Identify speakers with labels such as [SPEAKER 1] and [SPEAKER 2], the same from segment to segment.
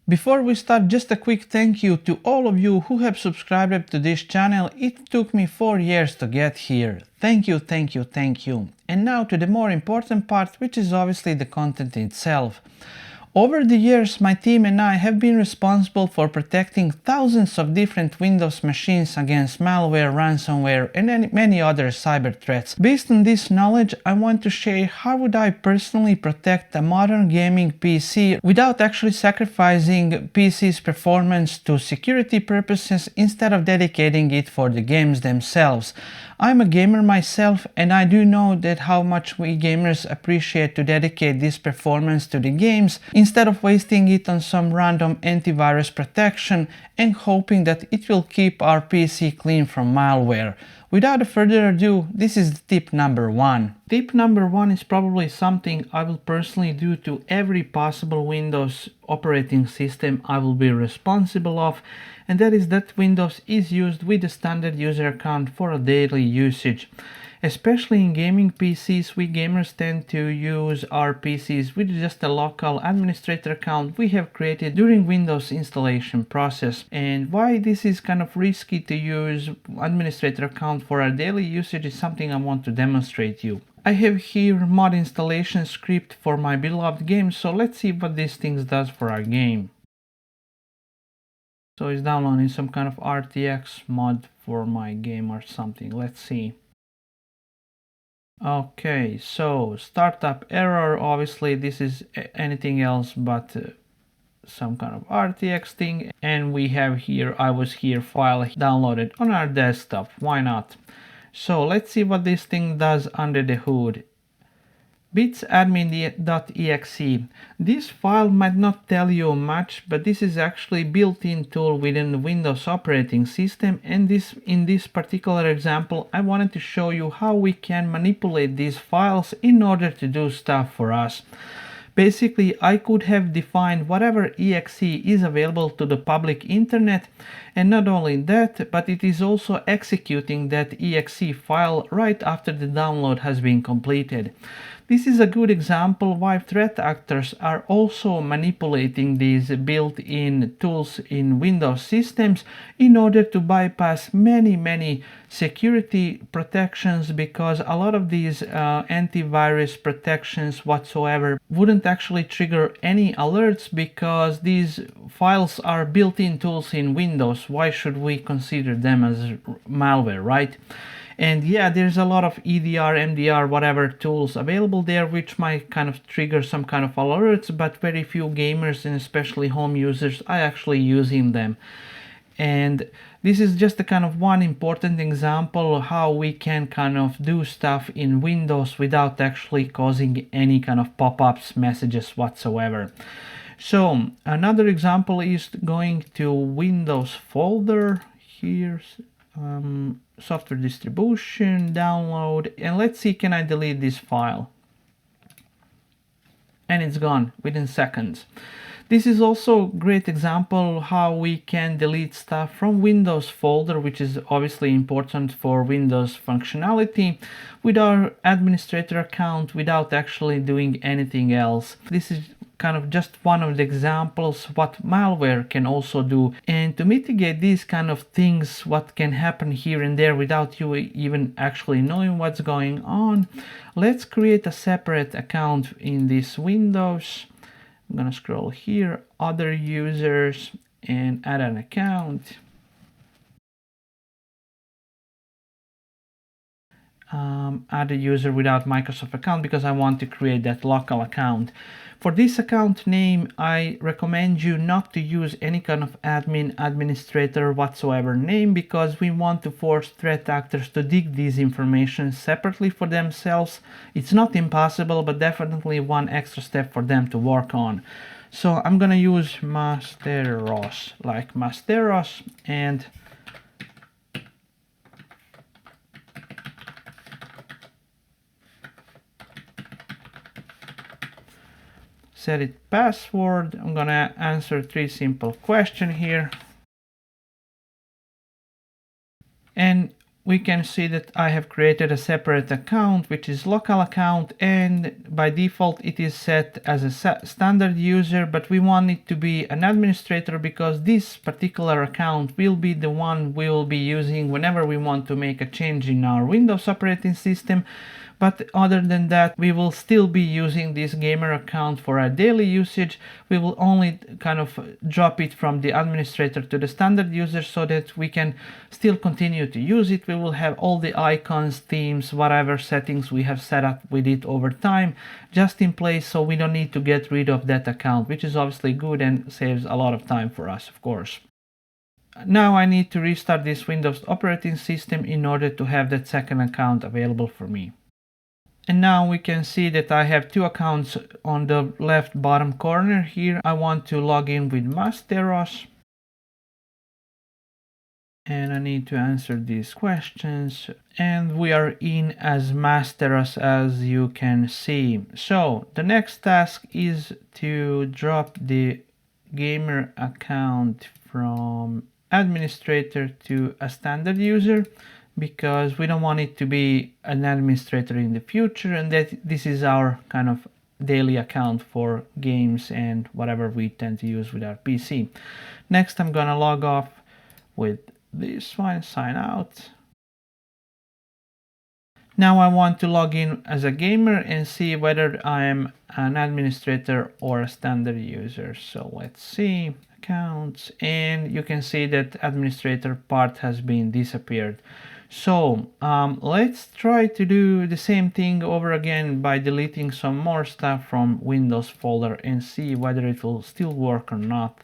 [SPEAKER 1] Before we start, just a quick thank you to all of you who have subscribed to this channel. It took me 4 years to get here. Thank you, thank you, thank you. And now to the more important part, which is obviously the content itself. Over the years, my team and I have been responsible for protecting thousands of different Windows machines against malware, ransomware, and many other cyber threats. Based on this knowledge, I want to share how would I personally protect a modern gaming PC without actually sacrificing PC's performance to security purposes instead of dedicating it for the games themselves. I'm a gamer myself, and I do know that how much we gamers appreciate to dedicate this performance to the games instead of wasting it on some random antivirus protection and hoping that it will keep our PC clean from malware. Without further ado, this is tip number 1. Tip number 1 is probably something I will personally do to every possible Windows operating system I will be responsible of, and that is that Windows is used with a standard user account for a daily usage. Especially in gaming PCs, we gamers tend to use our PCs with just a local administrator account we have created during Windows installation process. And why this is kind of risky to use administrator account for our daily usage is something I want to demonstrate you. I have here mod installation script for my beloved game, so let's see what this thing does for our game. So it's downloading some kind of RTX mod for my game or something. Let's see. Okay, so startup error. Obviously this is anything else but some kind of RTX thing, and we have here iWasHere file downloaded on our desktop. Why not? So let's see what this thing does under the hood. appidsvc. This file might not tell you much, but this is actually a built-in tool within the Windows operating system, and in this particular example I wanted to show you how we can manipulate these files in order to do stuff for us. Basically, I could have defined whatever exe is available to the public internet, and not only that, but it is also executing that exe file right after the download has been completed. This is a good example why threat actors are also manipulating these built-in tools in Windows systems in order to bypass many security protections, because a lot of these antivirus protections whatsoever wouldn't actually trigger any alerts because these files are built-in tools in Windows. Why should we consider them as malware, right? And yeah, there's a lot of EDR, MDR, whatever tools available there which might kind of trigger some kind of alerts, but very few gamers and especially home users are actually using them. And this is just a kind of one important example of how we can kind of do stuff in Windows without actually causing any kind of pop-ups, messages whatsoever. So another example is going to Windows folder. Here's software distribution, download, and let's see, can I delete this file? And it's gone within seconds. This is also a great example how we can delete stuff from Windows folder, which is obviously important for Windows functionality, with our administrator account without actually doing anything else. This is kind of just one of the examples what malware can also do. And to mitigate these kind of things, what can happen here and there without you even actually knowing what's going on, let's create a separate account in this Windows. I'm gonna scroll here, other users, and add an account. Add a user without Microsoft account because I want to create that local account. For this account name, I recommend you not to use any kind of admin, administrator whatsoever name, because we want to force threat actors to dig these information separately for themselves. It's not impossible, but definitely one extra step for them to work on. So I'm gonna use Masteros, like Masteros, and set it password. I'm gonna answer 3 simple questions here. And we can see that I have created a separate account, which is local account, and by default it is set as a standard user, but we want it to be an administrator because this particular account will be the one we will be using whenever we want to make a change in our Windows operating system. But other than that, we will still be using this gamer account for our daily usage. We will only kind of drop it from the administrator to the standard user so that we can still continue to use it. We will have all the icons, themes, whatever settings we have set up with it over time just in place, so we don't need to get rid of that account, which is obviously good and saves a lot of time for us, of course. Now I need to restart this Windows operating system in order to have that second account available for me. And now we can see that I have two accounts on the left bottom corner here. I want to log in with Masteros. And I need to answer these questions. And we are in as Masteros, as you can see. So the next task is to drop the gamer account from administrator to a standard user, because we don't want it to be an administrator in the future, and that this is our kind of daily account for games and whatever we tend to use with our PC. Next, I'm gonna log off with this one, sign out. Now I want to log in as a gamer and see whether I'm an administrator or a standard user. So let's see, accounts, and you can see that administrator part has been disappeared. So let's try to do the same thing over again by deleting some more stuff from Windows folder and see whether it will still work or not.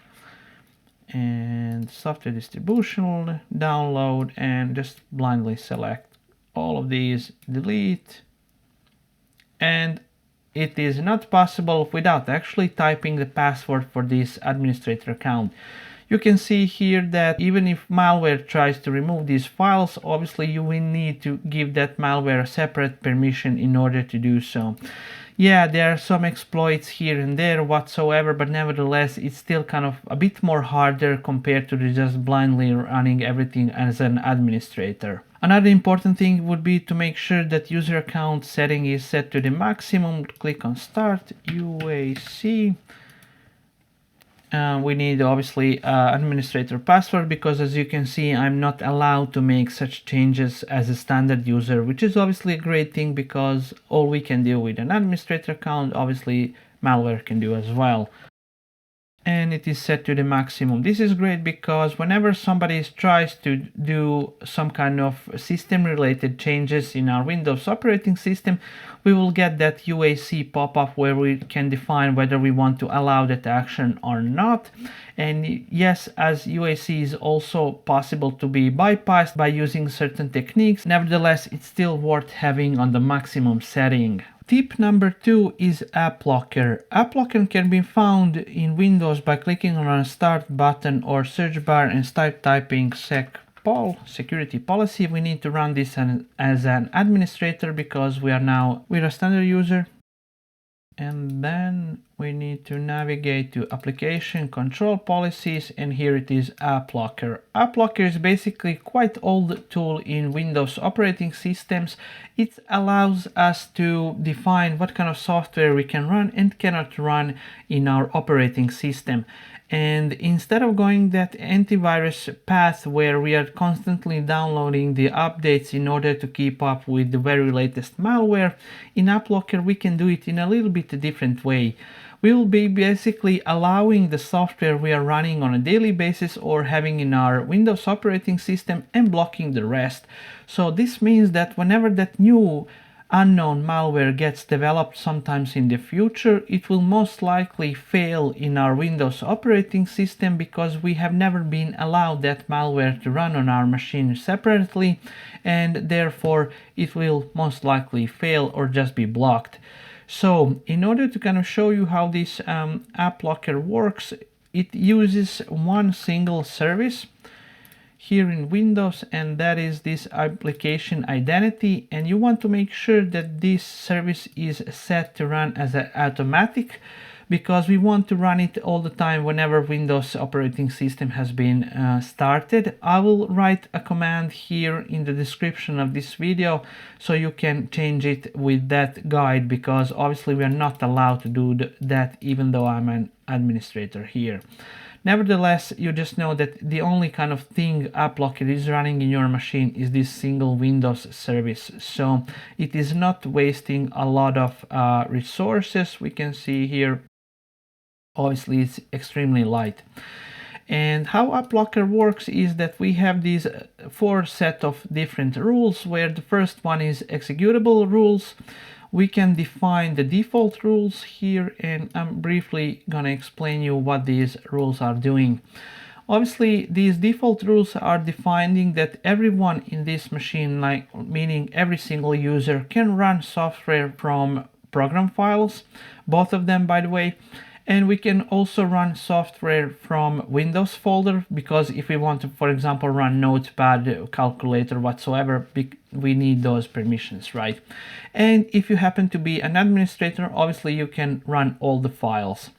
[SPEAKER 1] And software distribution, download, and just blindly select all of these, delete. And it is not possible without actually typing the password for this administrator account. You can see here that even if malware tries to remove these files, obviously you will need to give that malware a separate permission in order to do so. Yeah, there are some exploits here and there whatsoever, but nevertheless it's still kind of a bit more harder compared to just blindly running everything as an administrator. Another important thing would be to make sure that user account setting is set to the maximum. Click on Start, UAC. We need obviously administrator password, because as you can see I'm not allowed to make such changes as a standard user, which is obviously a great thing because all we can do with an administrator account, obviously malware can do as well. And it is set to the maximum. This is great because whenever somebody tries to do some kind of system related changes in our Windows operating system, we will get that UAC pop-up where we can define whether we want to allow that action or not. And yes, as UAC is also possible to be bypassed by using certain techniques, nevertheless it's still worth having on the maximum setting. Tip number 2 is Applocker. Applocker can be found in Windows by clicking on a Start button or search bar and typing secpol, security policy. We need to run this as an administrator because we're a standard user. And then we need to navigate to Application Control Policies, and here it is, Applocker. Applocker is basically quite old tool in Windows operating systems. It allows us to define what kind of software we can run and cannot run in our operating system. And instead of going that antivirus path where we are constantly downloading the updates in order to keep up with the very latest malware, in Applocker we can do it in a little bit different way. We will be basically allowing the software we are running on a daily basis or having in our Windows operating system and blocking the rest. So this means that whenever that new unknown malware gets developed sometimes in the future, it will most likely fail in our Windows operating system because we have never been allowed that malware to run on our machine separately, and therefore it will most likely fail or just be blocked. So in order to kind of show you how this Applocker works, it uses one single service here in Windows, and that is this application identity, and you want to make sure that this service is set to run as an automatic, because we want to run it all the time whenever Windows operating system has been started. I will write a command here in the description of this video so you can change it with that guide, because obviously we are not allowed to do that even though I'm an administrator here. Nevertheless, you just know that the only kind of thing Applocker is running in your machine is this single Windows service. So it is not wasting a lot of resources. We can see here, obviously it's extremely light. And how Applocker works is that we have these 4 set of different rules, where the first one is executable rules. We can define the default rules here, and I'm briefly gonna explain you what these rules are doing. Obviously, these default rules are defining that everyone in this machine, like meaning every single user, can run software from program files, both of them by the way. And we can also run software from Windows folder, because if we want to, for example, run Notepad, calculator, whatsoever, we need those permissions, right? And if you happen to be an administrator, obviously you can run all the files.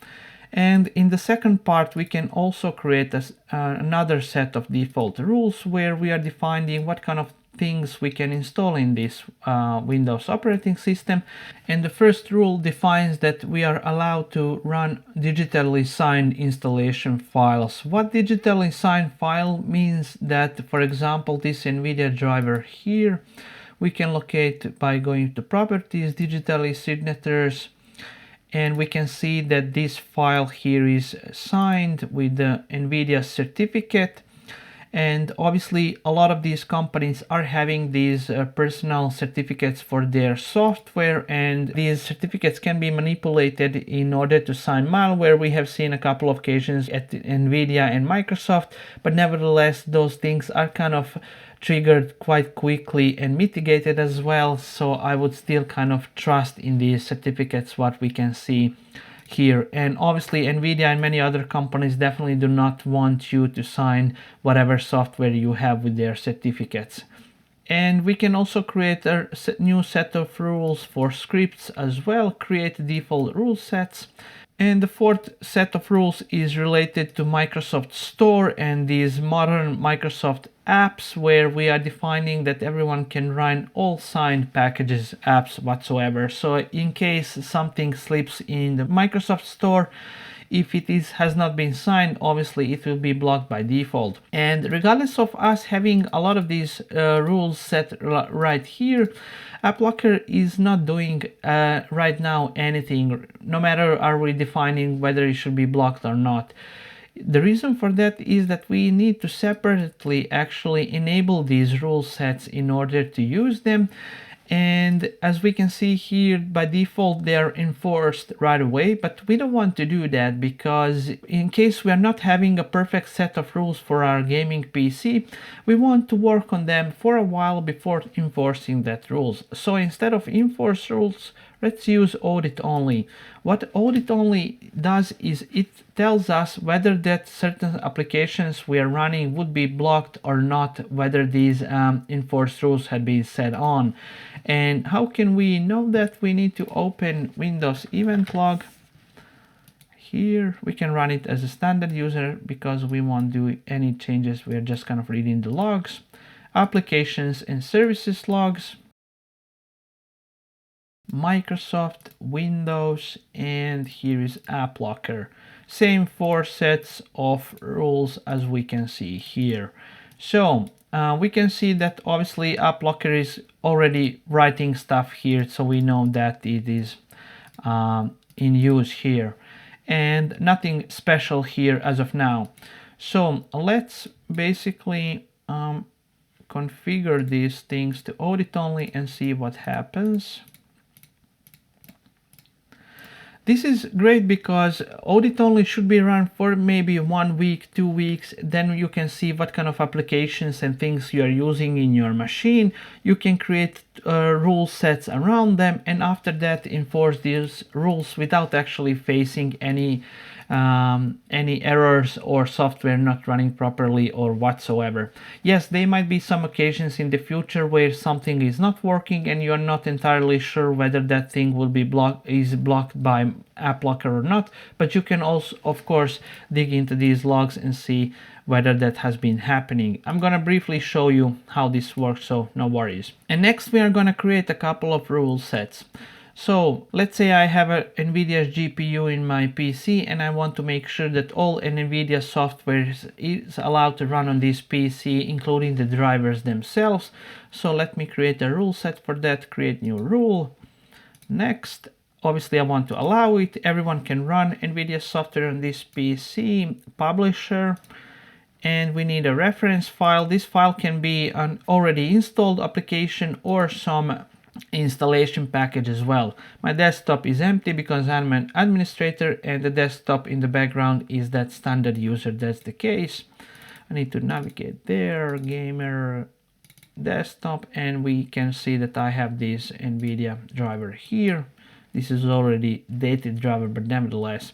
[SPEAKER 1] And in the second part, we can also create another set of default rules where we are defining what kind of things we can install in this Windows operating system. And the first rule defines that we are allowed to run digitally signed installation files. What digitally signed file means that, for example, this NVIDIA driver here, we can locate by going to properties, digitally signatures, and we can see that this file here is signed with the NVIDIA certificate. And obviously a lot of these companies are having these personal certificates for their software, and these certificates can be manipulated in order to sign malware. We have seen a couple of occasions at NVIDIA and Microsoft, but nevertheless those things are kind of triggered quite quickly and mitigated as well. So I would still kind of trust in these certificates, what we can see here. And obviously NVIDIA and many other companies definitely do not want you to sign whatever software you have with their certificates. And we can also create a new set of rules for scripts as well, create default rule sets. And the fourth set of rules is related to Microsoft Store and these modern Microsoft apps, where we are defining that everyone can run all signed packages, apps whatsoever. So in case something slips in the Microsoft Store, if it has not been signed, obviously it will be blocked by default. And regardless of us having a lot of these rules set right here, Applocker is not doing right now anything, no matter are we defining whether it should be blocked or not. The reason for that is that we need to separately actually enable these rule sets in order to use them. And as we can see here, by default they are enforced right away, but we don't want to do that, because in case we are not having a perfect set of rules for our gaming PC, we want to work on them for a while before enforcing that rules. So instead of enforce rules, let's use audit only. What audit only does is it tells us whether that certain applications we are running would be blocked or not, whether these enforced rules had been set on. And how can we know that? We need to open Windows event log. Here we can run it as a standard user because we won't do any changes. We're just kind of reading the logs, applications and services logs, Microsoft, Windows, and here is Applocker. Same 4 sets of rules as we can see here. So we can see that obviously Applocker is already writing stuff here, so we know that it is in use here, and nothing special here as of now. So let's basically configure these things to audit only and see what happens. This is great because audit only should be run for maybe 1 week, 2 weeks. Then you can see what kind of applications and things you are using in your machine. You can create rule sets around them, and after that enforce these rules without actually facing any any errors or software not running properly or whatsoever. Yes, there might be some occasions in the future where something is not working and you're not entirely sure whether that thing will be blocked by Applocker or not, but you can also of course dig into these logs and see whether that has been happening. I'm gonna briefly show you how this works, so no worries. And next we are gonna create a couple of rule sets. So let's say I have a NVIDIA GPU in my PC and I want to make sure that all NVIDIA software is allowed to run on this PC, including the drivers themselves. So let me create a rule set for that, create new rule. Next, obviously I want to allow it. Everyone can run NVIDIA software on this PC, publisher. And we need a reference file. This file can be an already installed application or some installation package as well. My desktop is empty because I'm an administrator and the desktop in the background is that standard user. That's the case. I need to navigate there, gamer, desktop, and we can see that I have this NVIDIA driver here. This is already dated driver, but nevertheless.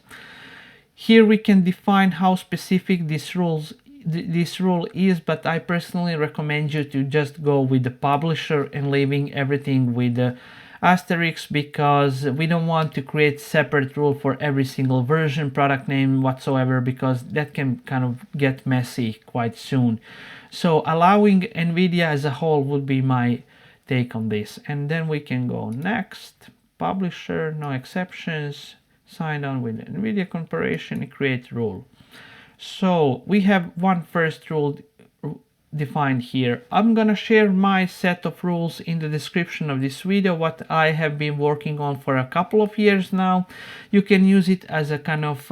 [SPEAKER 1] Here we can define how specific this rule is, but I personally recommend you to just go with the publisher and leaving everything with the asterisk, because we don't want to create separate rule for every single version, product name, whatsoever, because that can kind of get messy quite soon. So allowing NVIDIA as a whole would be my take on this. And then we can go next, publisher, no exceptions, sign on with NVIDIA Corporation, create rule. So we have one first rule defined here. I'm gonna share my set of rules in the description of this video, what I have been working on for a couple of years now. You can use it as a kind of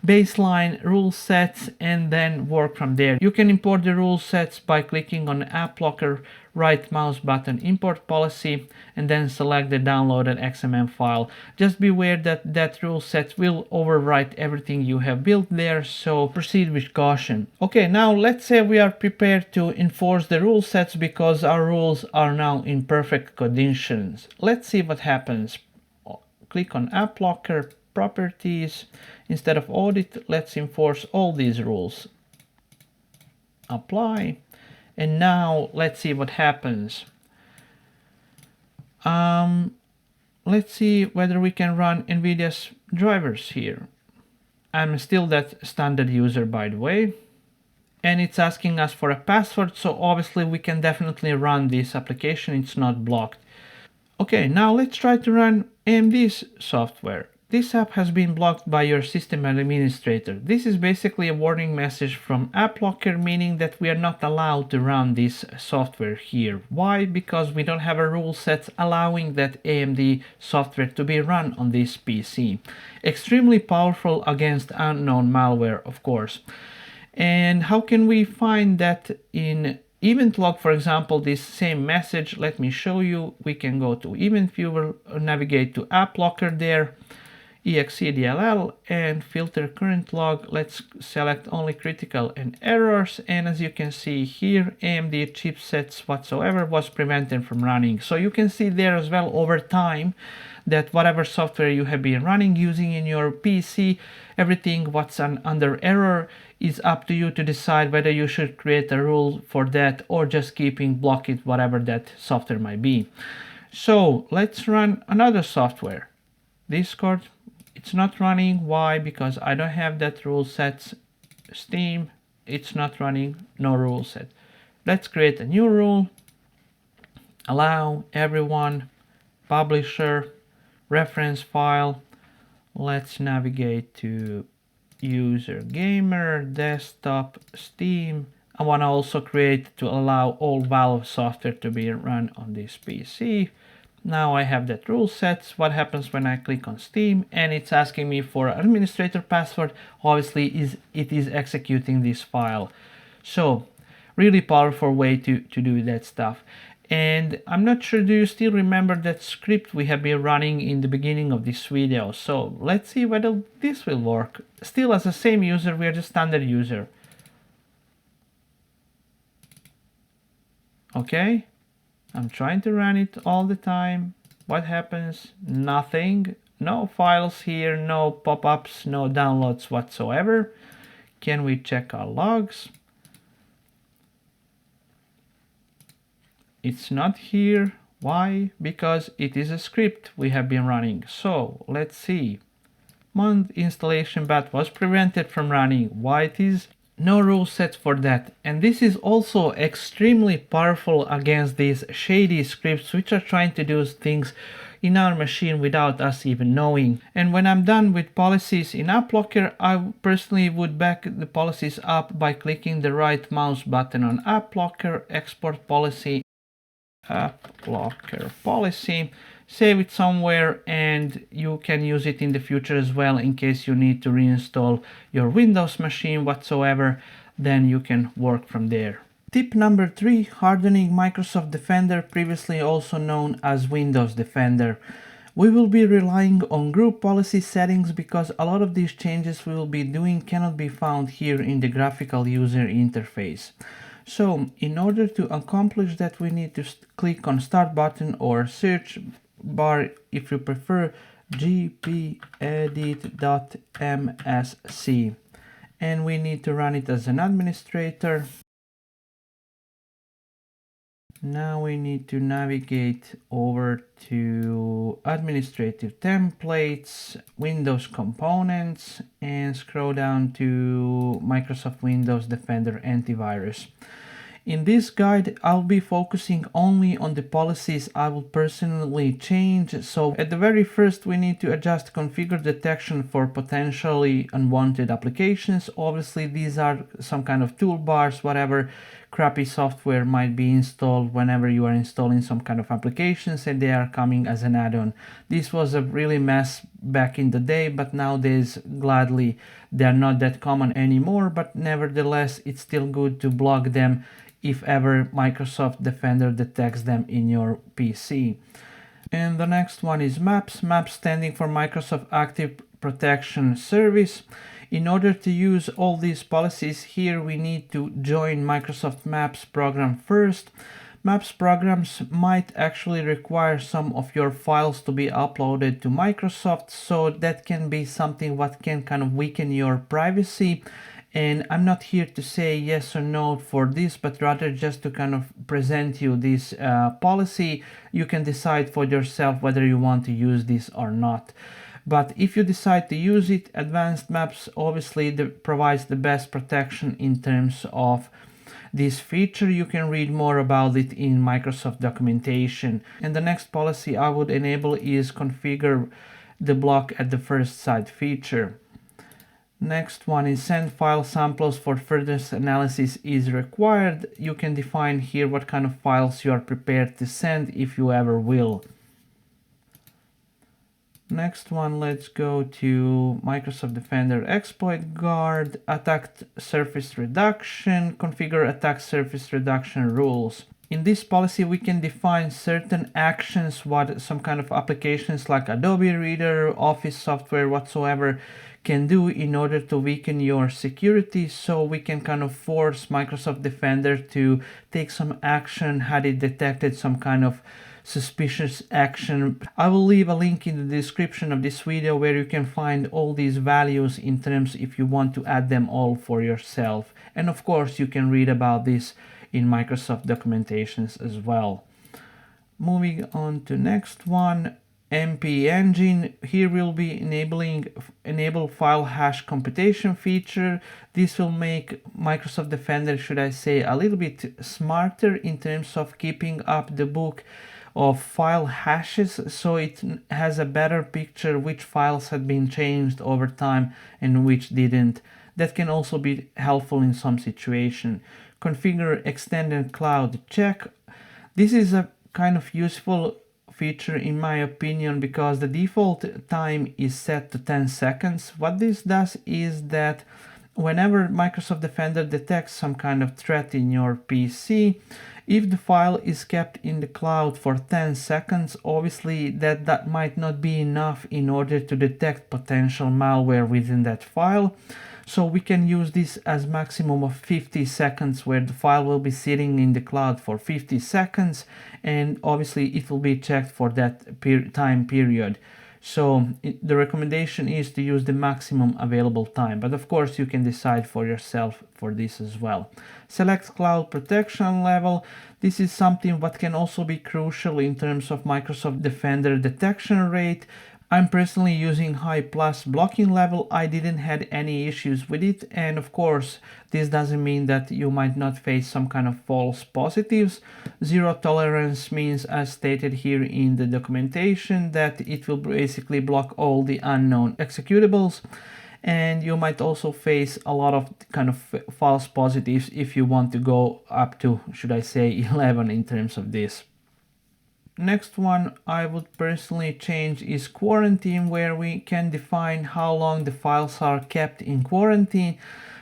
[SPEAKER 1] baseline rule sets and then work from there. You can import the rule sets by clicking on Applocker, right mouse button, import policy, and then select the downloaded XML file. Just beware that that rule set will overwrite everything you have built there, so proceed with caution. Okay, now let's say we are prepared to enforce the rule sets because our rules are now in perfect conditions. Let's see what happens. Click on Applocker, properties. Instead of audit, let's enforce all these rules. Apply. And now let's see what happens. Let's see whether we can run NVIDIA's drivers here. I'm still that standard user, by the way. And it's asking us for a password, so obviously we can definitely run this application. It's not blocked. Okay, now let's try to run AMD's software. This app has been blocked by your system administrator. This is basically a warning message from Applocker, meaning that we are not allowed to run this software here. Why? Because we don't have a rule set allowing that AMD software to be run on this PC. Extremely powerful against unknown malware, of course. And how can we find that in event log, for example, this same message? Let me show you. We can go to event viewer, navigate to Applocker there, exedll, and filter current log. Let's select only critical and errors, and as you can see here, AMD chipsets whatsoever was prevented from running. So you can see there as well over time that whatever software you have been running using in your PC, everything what's under error is up to you to decide whether you should create a rule for that or just block it, whatever that software might be. So let's run another software. Discord, it's not running. Why? Because I don't have that rule sets. Steam, it's not running, no rule set. Let's create a new rule. Allow everyone, publisher, reference file. Let's navigate to user, gamer, desktop, Steam. I want to also create to allow all Valve software to be run on this PC. Now I have that rule sets. What happens when I click on Steam and it's asking me for administrator password? Obviously it is executing this file. So really powerful way to do that stuff. And I'm not sure, do you still remember that script we have been running in the beginning of this video? So let's see whether this will work. Still as the same user, we are the standard user. Okay, I'm trying to run it all the time. What happens? Nothing, no files here, no pop-ups, no downloads whatsoever. Can we check our logs? It's not here. Why? Because it is a script we have been running. So let's see. Month installation bat was prevented from running. Why it is? No rule set for that. And this is also extremely powerful against these shady scripts which are trying to do things in our machine without us even knowing. And when I'm done with policies in Applocker, I personally would back the policies up by clicking the right mouse button on Applocker, export policy, Applocker policy, save it somewhere, and you can use it in the future as well in case you need to reinstall your Windows machine whatsoever. Then you can work from there. Tip number 3, hardening Microsoft Defender, previously also known as Windows Defender. We will be relying on group policy settings because a lot of these changes we will be doing cannot be found here in the graphical user interface. So in order to accomplish that, we need to click on Start button or search bar, if you prefer, gpedit.msc, and we need to run it as an administrator. Now we need to navigate over to administrative templates, Windows components, and scroll down to Microsoft Windows Defender antivirus. In this guide, I'll be focusing only on the policies I will personally change. So at the very first, we need to adjust configure detection for potentially unwanted applications. Obviously, these are some kind of toolbars, whatever crappy software might be installed whenever you are installing some kind of applications and they are coming as an add-on. This was a really mess back in the day, but nowadays gladly they're not that common anymore, but nevertheless it's still good to block them if ever Microsoft Defender detects them in your PC. And the next one is MAPS, MAPS standing for Microsoft Active Protection Service. In order to use all these policies here, we need to join Microsoft Maps program first. Maps programs might actually require some of your files to be uploaded to Microsoft, so that can be something what can kind of weaken your privacy. And I'm not here to say yes or no for this, but rather just to kind of present you this policy. You can decide for yourself whether you want to use this or not. But if you decide to use it, Advanced Maps obviously provides the best protection in terms of this feature. You can read more about it in Microsoft documentation. And the next policy I would enable is configure the block at the first sight feature. Next one is send file samples for further analysis is required. You can define here what kind of files you are prepared to send if you ever will. Next one, let's go to Microsoft Defender Exploit Guard, Attack Surface Reduction, configure Attack Surface Reduction rules. In this policy, we can define certain actions what some kind of applications like Adobe Reader, Office software, whatsoever can do in order to weaken your security. So we can kind of force Microsoft Defender to take some action had it detected some kind of suspicious action. I will leave a link in the description of this video where you can find all these values in terms if you want to add them all for yourself. And of course you can read about this in Microsoft documentations as well. Moving on to next one, MP Engine. Here we'll be enable file hash computation feature. This will make Microsoft Defender, should I say, a little bit smarter in terms of keeping up the book of file hashes, so it has a better picture which files had been changed over time and which didn't. That can also be helpful in some situation. Configure extended cloud check. This is a kind of useful feature in my opinion because the default time is set to 10 seconds. What this does is that whenever Microsoft Defender detects some kind of threat in your PC, if the file is kept in the cloud for 10 seconds, obviously that might not be enough in order to detect potential malware within that file. So we can use this as maximum of 50 seconds where the file will be sitting in the cloud for 50 seconds and obviously it will be checked for that time period. So the recommendation is to use the maximum available time, but of course you can decide for yourself for this as well. Select cloud protection level. This is something what can also be crucial in terms of Microsoft Defender detection rate. I'm personally using high plus blocking level. I didn't had any issues with it, and of course this doesn't mean that you might not face some kind of false positives. Zero tolerance means, as stated here in the documentation, that it will basically block all the unknown executables, and you might also face a lot of kind of false positives if you want to go up to, should I say, 11 in terms of this. Next one I would personally change is quarantine, where we can define how long the files are kept in quarantine.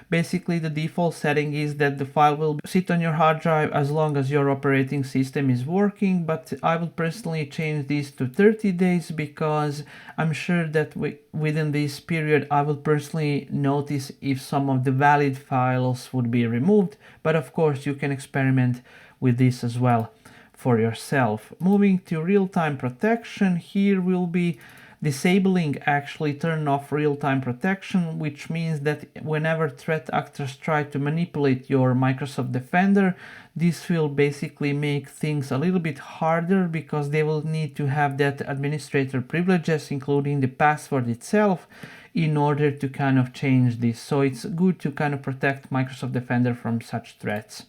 [SPEAKER 1] Basically the default setting is that the file will sit on your hard drive as long as your operating system is working, but I would personally change this to 30 days because I'm sure that within this period I will personally notice if some of the valid files would be removed, but of course you can experiment with this as well for yourself. Moving to real-time protection, here we'll be disabling, actually turn off real-time protection, which means that whenever threat actors try to manipulate your Microsoft Defender, this will basically make things a little bit harder because they will need to have that administrator privileges, including the password itself, in order to kind of change this. So it's good to kind of protect Microsoft Defender from such threats.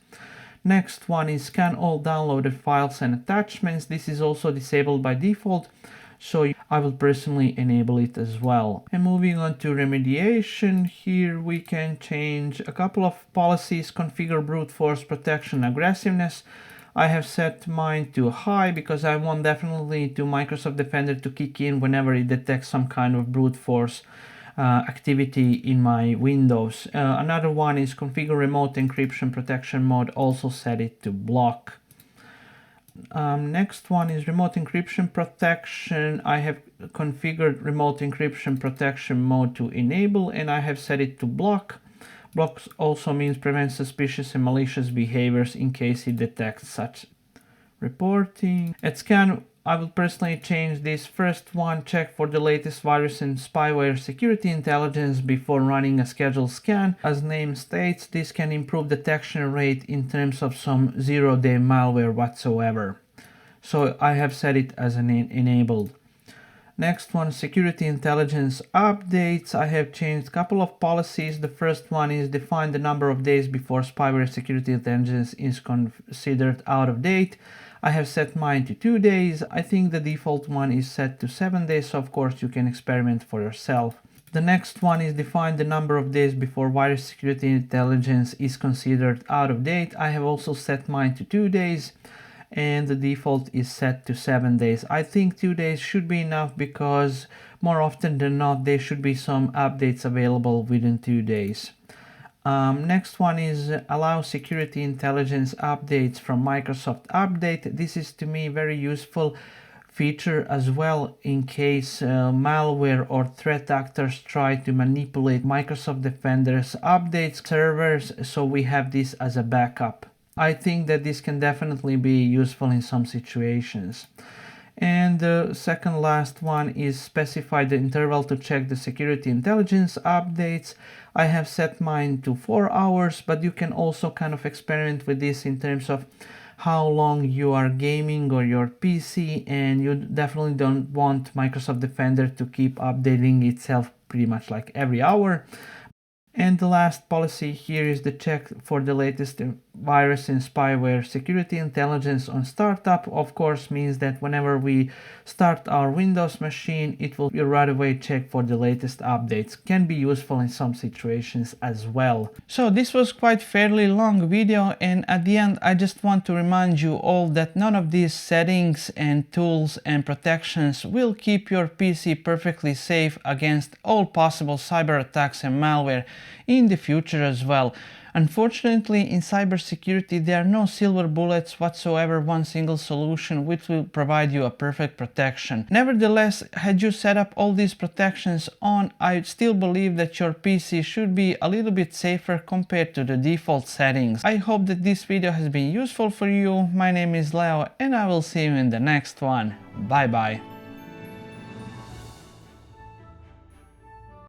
[SPEAKER 1] Next one is scan all downloaded files and attachments. This is also disabled by default, so I will personally enable it as well. And moving on to remediation, here we can change a couple of policies. Configure brute force protection aggressiveness. I have set mine to high because I want definitely to Microsoft Defender to kick in whenever it detects some kind of brute force activity in my Windows. Another one is configure remote encryption protection mode, also set it to block. Next one is remote encryption protection. I have configured remote encryption protection mode to enable, and I have set it to block. Block also means prevent suspicious and malicious behaviors in case it detects such. Reporting. At scan, I will personally change this first one, check for the latest virus and spyware security intelligence before running a scheduled scan. As name states, this can improve detection rate in terms of some zero-day malware whatsoever. So I have set it as an enabled. Next one, security intelligence updates. I have changed a couple of policies. The first one is define the number of days before spyware security intelligence is considered out of date. I have set mine to 2 days. I think the default one is set to 7 days, so of course you can experiment for yourself. The next one is define the number of days before virus security intelligence is considered out of date. I have also set mine to 2 days, and the default is set to 7 days. I think 2 days should be enough because more often than not there should be some updates available within 2 days. Next one is allow security intelligence updates from Microsoft Update. This is to me very useful feature as well in case malware or threat actors try to manipulate Microsoft Defender's updates servers, so we have this as a backup. I think that this can definitely be useful in some situations. And the second last one is specify the interval to check the security intelligence updates. I have set mine to 4 hours, but you can also kind of experiment with this in terms of how long you are gaming or your PC, and you definitely don't want Microsoft Defender to keep updating itself pretty much like every hour. And the last policy here is the check for the latest virus and spyware security intelligence on startup. Of course means that whenever we start our Windows machine, it will right away check for the latest updates. Can be useful in some situations as well. So this was quite fairly long video, and at the end I just want to remind you all that none of these settings and tools and protections will keep your PC perfectly safe against all possible cyber attacks and malware in the future as well. Unfortunately, in cybersecurity there are no silver bullets whatsoever, one single solution which will provide you a perfect protection. Nevertheless, had you set up all these protections on, I still believe that your PC should be a little bit safer compared to the default settings. I hope that this video has been useful for you. My name is Leo and I will see you in the next one. Bye bye.